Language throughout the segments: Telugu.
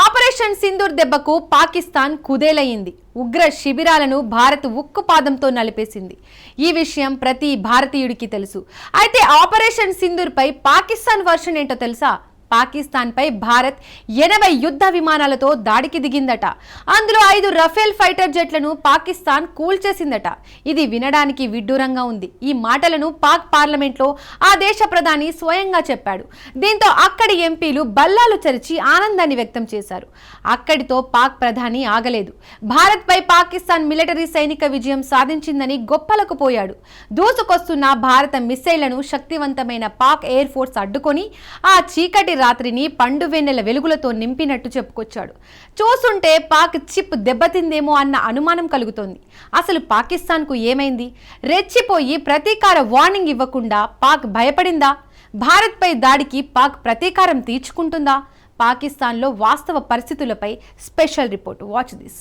ఆపరేషన్ సింధూర్ దెబ్బకు పాకిస్తాన్ కుదేలయ్యింది. ఉగ్ర శిబిరాలను భారత్ ఉక్కుపాదంతో నలిపేసింది. ఈ విషయం ప్రతి భారతీయుడికి తెలుసు. అయితే ఆపరేషన్ సింధూర్ పై పాకిస్తాన్ వర్షన్ ఏంటో తెలుసా? పాకిస్తాన్ పై భారత్ 80 యుద్ధ విమానాలతో దాడికి దిగిందట. అందులో 5 రఫేల్ ఫైటర్ జెట్లను పాకిస్తాన్ కూల్చేసిందట. ఇది వినడానికి విడ్డూరంగా ఉంది. ఈ మాటలను పాక్ పార్లమెంట్లో ఆ దేశ ప్రధాని స్వయంగా చెప్పాడు. దీంతో అక్కడి ఎంపీలు బల్లాలు చరిచి ఆనందాన్ని వ్యక్తం చేశారు. అక్కడితో పాక్ ప్రధాని ఆగలేదు. భారత్ పై పాకిస్తాన్ మిలిటరీ సైనిక విజయం సాధించిందని గొప్పలకు పోయాడు. దూసుకొస్తున్న భారత మిస్సైళ్లను శక్తివంతమైన పాక్ ఎయిర్ ఫోర్స్ అడ్డుకొని ఆ చీకటి రాత్రిని పండు వెన్నెల వెలుగులతో నింపినట్టు చెప్పుకొచ్చాడు. చూస్తుంటే పాక్ చిప్ దెబ్బతిందేమో అన్న అనుమానం కలుగుతోంది. అసలు పాకిస్తాన్కు ఏమైంది? రెచ్చిపోయి ప్రతీకార వార్నింగ్ ఇవ్వకుండా పాక్ భయపడిందా? భారత్పై దాడికి పాక్ ప్రతీకారం తీర్చుకుంటుందా? పాకిస్తాన్లో వాస్తవ పరిస్థితులపై స్పెషల్ రిపోర్ట్. Watch this.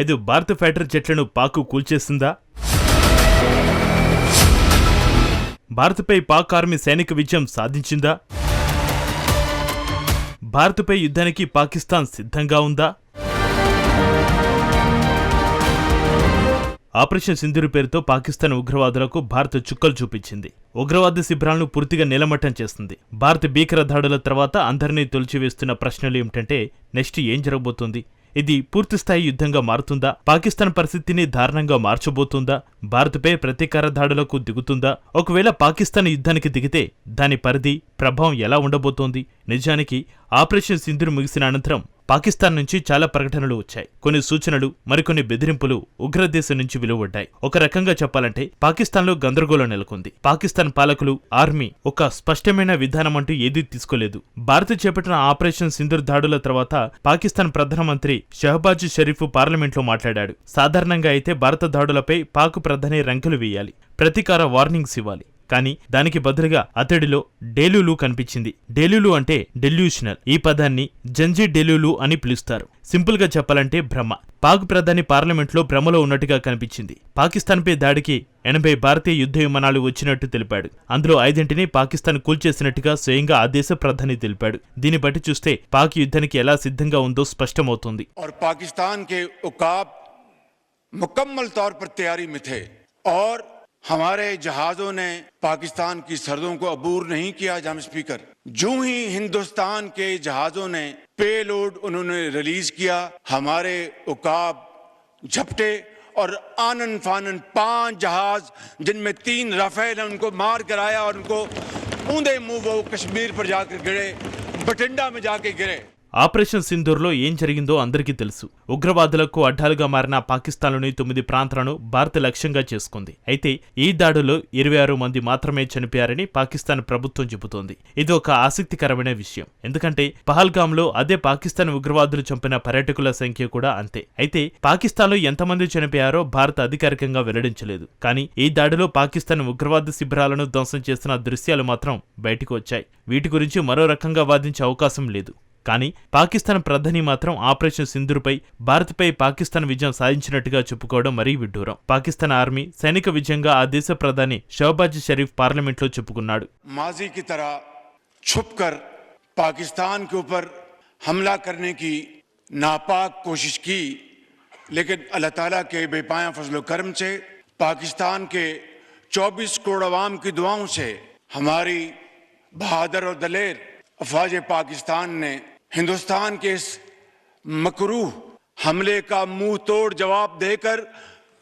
5 భారత ఫైటర్ జెట్లను పాక్ కూల్చేసిందా? భారత్పై పాక్ ఆర్మీ సైనిక విజయం సాధించిందా? భారత్పై యుద్ధానికి పాకిస్తాన్ సిద్ధంగా ఉందా? ఆపరేషన్ సింధూర్ పేరుతో పాకిస్తాన్ ఉగ్రవాదులకు భారత్ చుక్కలు చూపించింది. ఉగ్రవాద శిబిరాలను పూర్తిగా నిలమట్టం చేస్తుంది. భారత్ భీకర దాడుల తర్వాత అందరినీ తొలిచివేస్తున్న ప్రశ్నలు ఏమిటంటే, నెక్స్ట్ ఏం జరగబోతుంది? ఇది పూర్తిస్థాయి యుద్ధంగా మారుతుందా? పాకిస్తాన్ పరిస్థితిని దారుణంగా మార్చబోతుందా? భారత్పై ప్రతీకార దాడులకు దిగుతుందా? ఒకవేళ పాకిస్తాన్ యుద్ధానికి దిగితే దాని పరిధి, ప్రభావం ఎలా ఉండబోతోంది? నిజానికి ఆపరేషన్ సింధూర్ ముగిసిన అనంతరం పాకిస్తాన్ నుంచి చాలా ప్రకటనలు వచ్చాయి. కొన్ని సూచనలు, మరికొన్ని బెదిరింపులు ఉగ్రదేశం నుంచి వెలువడ్డాయి. ఒక రకంగా చెప్పాలంటే పాకిస్తాన్లో గందరగోళం నెలకొంది. పాకిస్తాన్ పాలకులు, ఆర్మీ ఒక స్పష్టమైన విధానం అంటూ ఏదీ తీసుకోలేదు. భారత్ చేపట్టిన ఆపరేషన్ సింధూర్ దాడుల తర్వాత పాకిస్తాన్ ప్రధానమంత్రి షహబాజ్ షరీఫ్ పార్లమెంట్లో మాట్లాడాడు. సాధారణంగా అయితే భారత దాడులపై పాక్ ప్రధాని రంకెలు వేయాలి, ప్రతీకార వార్నింగ్స్ ఇవ్వాలి. కానీ దానికి బదులుగా అతడిలో డెల్యూలు కనిపించింది. డెల్యూలు అంటే డెల్యూషనల్. ఈ పదాన్ని జంజీ డెల్యూలు అని పిలుస్తారు. సింపుల్ గా చెప్పాలంటే భ్రమ. పాక్ ప్రధాని పార్లమెంట్లో భ్రమలో ఉన్నట్టుగా కనిపించింది. పాకిస్తాన్పై దాడికి 80 భారతీయ యుద్ధ విమానాలు వచ్చినట్టు తెలిపాడు. అందులో 5ంటిని పాకిస్తాన్ కూల్చేసినట్టుగా స్వయంగా ఆ దేశ ప్రధాని తెలిపాడు. దీన్ని బట్టి చూస్తే పాక్ యుద్ధానికి ఎలా సిద్ధంగా ఉందో స్పష్టమవుతోంది. हमारे जहाजों ने पाकिस्तान की सरहदों को अबूर नहीं किया। जाम स्पीकर, जो ही हिंदुस्तान के जहाजों ने पेलोड उन्होंने रिलीज किया, हमारे उकाब झपटे और आनन फानन 5 जहाज जिनमें 3 राफेल हैं उनको मार कराया और उनको ऊंधे मुंह वो कश्मीर पर जाकर गिरे, बठिंडा में जाके गिरे. ఆపరేషన్ సింధూర్లో ఏం జరిగిందో అందరికీ తెలుసు. ఉగ్రవాదులకు అడ్డాలుగా మారిన పాకిస్తాన్లోని 9 ప్రాంతాలను భారత్ లక్ష్యంగా చేసుకుంది. అయితే ఈ దాడులో 26 మంది మాత్రమే చనిపోయారని పాకిస్తాన్ ప్రభుత్వం చెబుతోంది. ఇది ఒక ఆసక్తికరమైన విషయం. ఎందుకంటే పహల్గామ్లో అదే పాకిస్తాన్ ఉగ్రవాదులు చంపిన పర్యాటకుల సంఖ్య కూడా అంతే. అయితే పాకిస్తాన్లో ఎంతమంది చనిపోయారో భారత్ అధికారికంగా వెల్లడించలేదు. కానీ ఈ దాడిలో పాకిస్తాన్ ఉగ్రవాద శిబిరాలను ధ్వంసం చేస్తున్న దృశ్యాలు మాత్రం బయటకు వచ్చాయి. వీటి గురించి మరో రకంగా వాదించే అవకాశం లేదు. కానీ పాకిస్తాన్ ప్రధాని మాత్రం ఆపరేషన్ సింధూర్పై భారత్పై పాకిస్తాన్ విజయం సాధించినట్టుగా చెప్పుకోవడం మరీ విడ్డూరం. పాకిస్తాన్ ఆర్మీ సైనిక విజయంగా ఆ దేశ ప్రధాని షహబాజ్ షరీఫ్ పార్లమెంట్లో చెప్పుకున్నాడు. మాజీ की तरह छुपकर पाकिस्तान के ऊपर हमला करने की नापाक कोशिश की, लेकिन अल्लाह ताला के बेपाया फजलो करम से, पाकिस्तान के 24 करोड़ अवाम की दुआओं से हमारी बहादुर और दलेर अफवाज पाकिस्तान ने हिंदुस्तान के इस मकरूह हमले का मुंह तोड़ जवाब देकर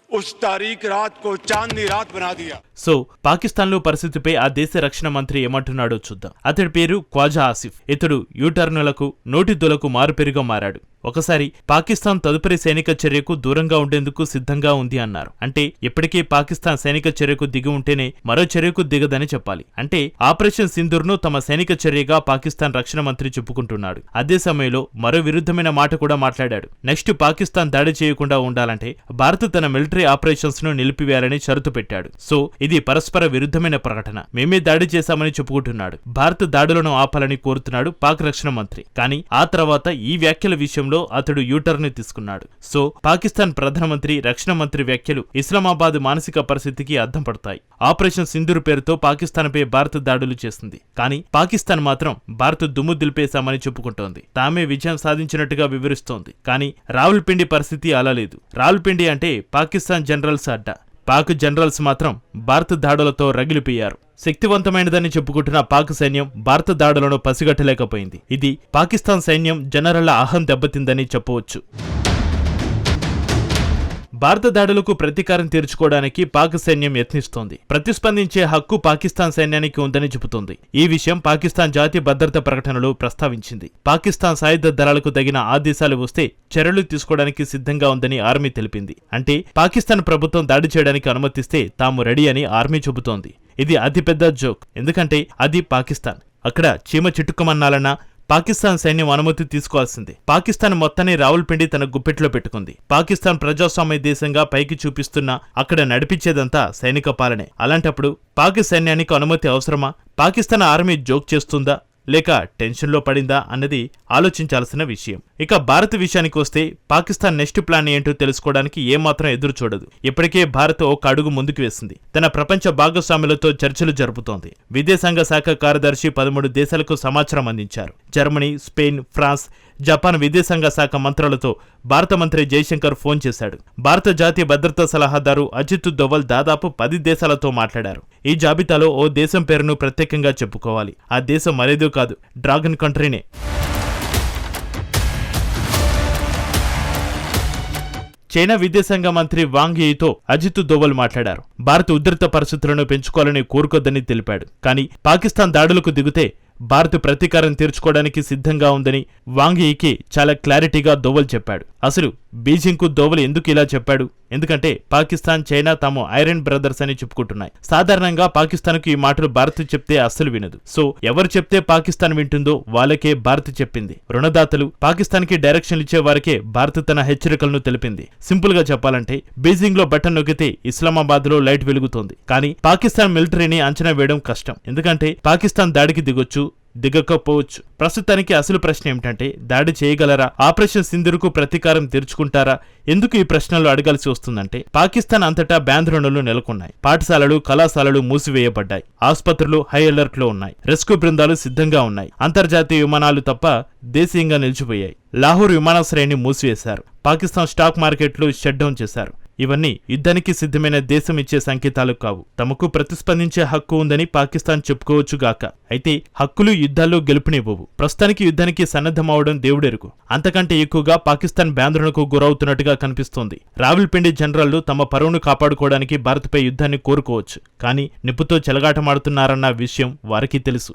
उस तारीख रात को चांदनी रात बना दिया. సో పాకిస్తాన్లో పరిస్థితిపై ఆ దేశ రక్షణ మంత్రి ఏమంటున్నాడో చూద్దాం. అతడి పేరు ఖ్వాజా ఆసిఫ్. ఇతడు యూటర్నులకు, నోటిదొలకు మారుపేరుగా మారాడు. ఒకసారి పాకిస్తాన్ తదుపరి సైనిక చర్యకు దూరంగా ఉండేందుకు సిద్ధంగా ఉంది అన్నారు. అంటే ఇప్పటికే పాకిస్తాన్ సైనిక చర్యకు దిగి ఉంటేనే మరో చర్యకు దిగదని చెప్పాలి. అంటే ఆపరేషన్ సింధూర్ ను తమ సైనిక చర్యగా పాకిస్తాన్ రక్షణ మంత్రి చెప్పుకుంటున్నాడు. అదే సమయంలో మరో విరుద్ధమైన మాట కూడా మాట్లాడాడు. నెక్స్ట్ పాకిస్తాన్ దాడి చేయకుండా ఉండాలంటే భారత్ తన మిలిటరీ ఆపరేషన్స్ ను నిలిపివేయాలని షరతు పెట్టాడు. సో ఇది పరస్పర విరుద్ధమైన ప్రకటన. మేమే దాడి చేశామని చెప్పుకుంటున్నాడు. భారత్ దాడులను ఆపాలని కోరుతున్నాడు పాక్ రక్షణ మంత్రి. కానీ ఆ తర్వాత ఈ వ్యాఖ్యల విషయంలో విషయంలో అతడు యూటర్న్ తీసుకున్నాడు. సో పాకిస్తాన్ ప్రధానమంత్రి, రక్షణ మంత్రి వ్యాఖ్యలు ఇస్లామాబాద్ మానసిక పరిస్థితికి అద్దం పడతాయి. ఆపరేషన్ సింధూర్ పేరుతో పాకిస్తాన్పై భారత్ దాడులు చేసింది. కానీ పాకిస్తాన్ మాత్రం భారత్ దుమ్ము దులిపేశామని చెప్పుకుంటోంది. తామే విజయం సాధించినట్టుగా వివరిస్తోంది. కానీ రావుల్పిండి పరిస్థితి అలా లేదు. రావుల్పిండి అంటే పాకిస్తాన్ జనరల్స్ అడ్డా. పాక్ జనరల్స్ మాత్రం భారత దాడులతో రగిలిపోయారు. శక్తివంతమైనదని చెప్పుకుంటున్న పాక్ సైన్యం భారత దాడులను పసిగట్టలేకపోయింది. ఇది పాకిస్తాన్ సైన్యం జనరళ్ల అహం దెబ్బతిందని చెప్పవచ్చు. భారత దాడులకు ప్రతీకారం తీర్చుకోవడానికి పాక్ సైన్యం యత్నిస్తోంది. ప్రతిస్పందించే హక్కు పాకిస్తాన్ సైన్యానికి ఉందని చెబుతోంది. ఈ విషయం పాకిస్తాన్ జాతీయ భద్రతా ప్రకటనలో ప్రస్తావించింది. పాకిస్తాన్ సాయుధ దళాలకు తగిన ఆదేశాలు వస్తే చర్యలు తీసుకోవడానికి సిద్ధంగా ఉందని ఆర్మీ తెలిపింది. అంటే పాకిస్తాన్ ప్రభుత్వం దాడి చేయడానికి అనుమతిస్తే తాము రెడీ అని ఆర్మీ చెబుతోంది. ఇది అతిపెద్ద జోక్. ఎందుకంటే అది పాకిస్తాన్. అక్కడ చీమ చిట్టుకమన్నాలన్నా పాకిస్తాన్ సైన్యం అనుమతి తీసుకోవాల్సిందే. పాకిస్తాన్ మొత్తాన్ని రావుల్పిండి తన గుప్పెట్లో పెట్టుకుంది. పాకిస్తాన్ ప్రజాస్వామ్య దేశంగా పైకి చూపిస్తున్నా అక్కడ నడిపించేదంతా సైనిక పాలనే. అలాంటప్పుడు పాక్ సైన్యానికి అనుమతి అవసరమా? పాకిస్తాన్ ఆర్మీ జోక్ చేస్తుందా లేక టెన్షన్లో పడిందా అన్నది ఆలోచించాల్సిన విషయం. ఇక భారత్ విషయానికి వస్తే పాకిస్తాన్ నెక్స్ట్ ప్లాన్ ఏంటో తెలుసుకోవడానికి ఏమాత్రం ఎదురు చూడదు. ఇప్పటికే భారత్ ఒక అడుగు ముందుకు వేసింది. తన ప్రపంచ భాగస్వాములతో చర్చలు జరుపుతోంది. విదేశాంగ శాఖ కార్యదర్శి 13 దేశాలకు సమాచారం అందించారు. జర్మనీ, స్పెయిన్, ఫ్రాన్స్, జపాన్ విదేశాంగ శాఖ మంత్రులతో భారత మంత్రి జైశంకర్ ఫోన్ చేశాడు. భారత జాతీయ భద్రతా సలహాదారు అజిత్ దోవల్ దాదాపు 10 దేశాలతో మాట్లాడారు. ఈ జాబితాలో ఓ దేశం పేరును ప్రత్యేకంగా చెప్పుకోవాలి. ఆ దేశం మరేదో కాదు, డ్రాగన్ కంట్రీనే. చైనా విదేశాంగ మంత్రి వాంగ్ యీతో అజిత్ దోవల్ మాట్లాడారు. భారత్ ఉద్రిక్త పరిస్థితులను పెంచుకోవాలని కోరుకోద్దని తెలిపాడు. కానీ పాకిస్తాన్ దాడులకు దిగితే భారత్ ప్రతీకారం తీర్చుకోవడానికి సిద్ధంగా ఉందని వాంగ్ యీకి చాలా క్లారిటీగా దోవల్ చెప్పాడు. అసలు బీజింగ్ కు దోవల్ ఎందుకు ఇలా చెప్పాడు? ఎందుకంటే పాకిస్తాన్, చైనా తాము ఐరన్ బ్రదర్స్ అని చెప్పుకుంటున్నాయి. సాధారణంగా పాకిస్తాన్ కు ఈ మాటలు భారత్ చెప్తే అస్సలు వినదు. సో ఎవరు చెప్తే పాకిస్తాన్ వింటుందో వాళ్ళకే భారత్ చెప్పింది. రుణదాతలు పాకిస్తాన్ కి డైరెక్షన్లు ఇచ్చే వారికే భారత్ తన హెచ్చరికలను తెలిపింది. సింపుల్ గా చెప్పాలంటే బీజింగ్ లో బటన్ నొక్కితే ఇస్లామాబాద్ లో లైట్ వెలుగుతోంది. కానీ పాకిస్తాన్ మిలిటరీని అంచనా వేయడం కష్టం. ఎందుకంటే పాకిస్తాన్ దాడికి దిగొచ్చు, దిగకపోవచ్చు. ప్రస్తుతానికి అసలు ప్రశ్న ఏమిటంటే దాడి చేయగలరా? ఆపరేషన్ సింధూర్కు ప్రతీకారం తీర్చుకుంటారా? ఎందుకు ఈ ప్రశ్నలు అడగాల్సి వస్తుందంటే పాకిస్తాన్ అంతటా ఆందోళనలు నెలకొన్నాయి. పాఠశాలలు, కళాశాలలు మూసివేయబడ్డాయి. ఆసుపత్రులు హై అలర్ట్ లో ఉన్నాయి. రెస్క్యూ బృందాలు సిద్ధంగా ఉన్నాయి. అంతర్జాతీయ విమానాలు తప్ప దేశీయంగా నిలిచిపోయాయి. లాహోర్ విమానాశ్రయాన్ని మూసివేశారు. పాకిస్తాన్ స్టాక్ మార్కెట్లు షట్ డౌన్ చేశారు. ఇవన్నీ యుద్ధానికి సిద్ధమైన దేశం ఇచ్చే సంకేతాలు కావు. తమకు ప్రతిస్పందించే హక్కు ఉందని పాకిస్తాన్ చెప్పుకోవచ్చుగాక. అయితే హక్కులు యుద్ధాల్లో గెలుపునివ్వవు. ప్రస్తుతానికి యుద్ధానికి సన్నద్ధమవడం దేవుడెరుగు. అంతకంటే ఎక్కువగా పాకిస్తాన్ ఆందోళనకు గురవుతున్నట్టుగా కనిపిస్తోంది. రావల్పిండి జనరళ్లు తమ పరువును కాపాడుకోవడానికి భారత్పై యుద్ధాన్ని కోరుకోవచ్చు. కానీ నిప్పుతో చెలగాటమాడుతున్నారన్న విషయం వారికి తెలుసు.